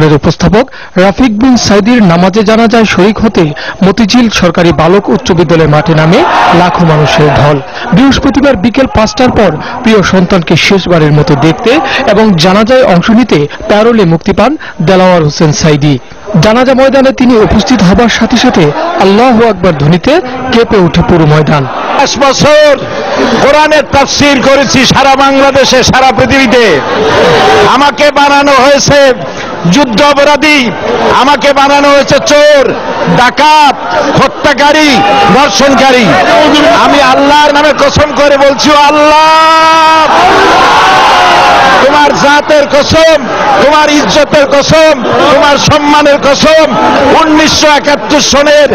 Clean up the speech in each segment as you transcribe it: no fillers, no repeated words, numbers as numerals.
নেটওয়ার্কের উপস্থাপক রাফিক বিন সাইদির নামাজে জানাজায় শরীক হতে মতিঝিল সরকারি বালক উচ্চ বিদ্যালয় মাঠে নামে লাখো মানুষের ঢল। বৃহস্পতিবার বিকেল 5টার পর প্রিয় সন্তানকে শেষবারের মতো দেখতে এবং জানাজায় অংশ নিতে প্যারোলে মুক্তি পান দেলাওয়ার হোসেন সাইদি। জানাজা ময়দানে তিনি উপস্থিত হবার সাথে সাথে আল্লাহু আকবার ধ্বনিতে কেঁপে ওঠে পুরো ময়দান। 5 বছর কোরআনের তাফসীর করেছি সারা বাংলাদেশে, সারা পৃথিবীতে। আমাকে বানানো হয়েছে যুদ্ধ অপরাধী, আমাকে বানানো হয়েছে চোর, ডাকাত, হত্যাকারী, ধর্ষণকারী। আমি আল্লাহর নামে কসম করে বলছি, আল্লাহ তোমার জাতের কসম, তোমার ইজ্জতের কসম, তোমার সম্মানের কসম, 1971 সনের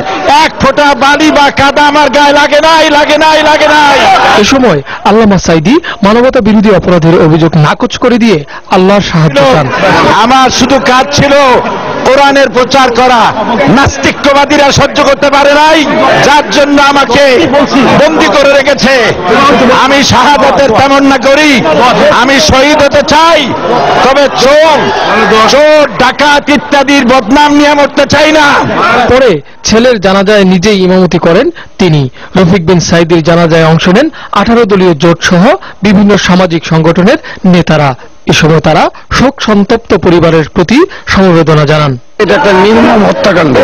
এক ফোঁটা বালি বা কাদা আমার গায়ে লাগে নাই, লাগে নাই, লাগে নাই। এ সময় আল্লামা সাইদি মানবতা বিরোধী অপরাধের অভিযোগ নাকচ করে দিয়ে আল্লাহর সাহায্য চান। আমার শুধু কাজ ছিল কোরআনের প্রচার করা। নাস্তিকবাদীরা সহ্য করতে পারে নাই, যার জন্য আমাকে বন্দী করে রেখেছে। আমি শাহাদাতের তামান্না করি, আমি শহীদ হতে চাই, তবে চোর, ডাকাত ইত্যাদির বদনাম নিয়ে মরতে চাই না। পরে ছেলের জানাজায় নিজেই ইমামতি করেন তিনি। রফিক বিন সাইদির জানাজায় অংশ নেন 18 দলীয় জোট সহ বিভিন্ন সামাজিক সংগঠনের নেতারা। এ সময় তারা শোক সন্তপ্ত পরিবারের প্রতি সমবেদনা জানান। এটা একটা নির্মম হত্যাকাণ্ড।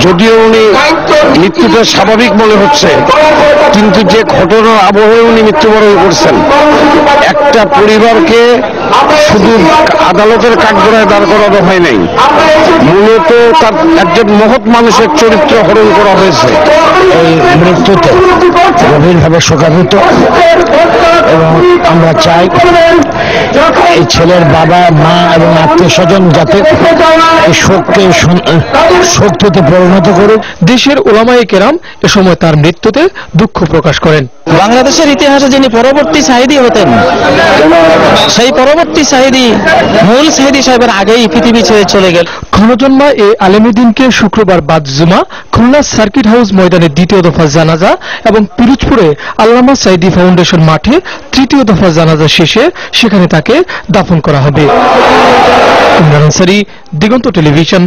যদিও উনি মৃত্যুটা স্বাভাবিক মনে হচ্ছে, কিন্তু যে ঘটনার আবহে উনি মৃত্যুবরণ করছেন, একটা পরিবারকে শুধু আদালতের কাঠগড়ায় দাঁড় করানো হয় নাই, মূলত তার একজন মহৎ মানুষের চরিত্র হরণ করা হয়েছে। এই মৃত্যুতে গভীরভাবে শোকাহত এবং আমরা চাই এই ছেলের বাবা, মা এবং আত্মীয় স্বজন যাতে এই শোককে শক্তিতে পরিণত করুক। দেশের ওলামায়ে কেরাম এ সময় তার মৃত্যুতে দুঃখ প্রকাশ করেন। বাংলাদেশের ইতিহাসে যিনি পরবর্তী সাইদি হতেন, সেই পরবর্তী সাইদি মূল সাইদি সাহেবের আগেই পৃথিবী ছেড়ে চলে গেল। ক্ষণজন্মা এ আলেমুদ্দিনকে শুক্রবার বাদ জুমা খুলনা সার্কিট হাউস ময়দানে 2য় দফা জানাজা এবং পিরোজপুরে আল্লামা সাইদি ফাউন্ডেশন মাঠে 3য় দফা জানাজা শেষে সেখানে তাকে দাফন করা হবে। ইমরান আনসারী, দিগন্ত টেলিভিশন।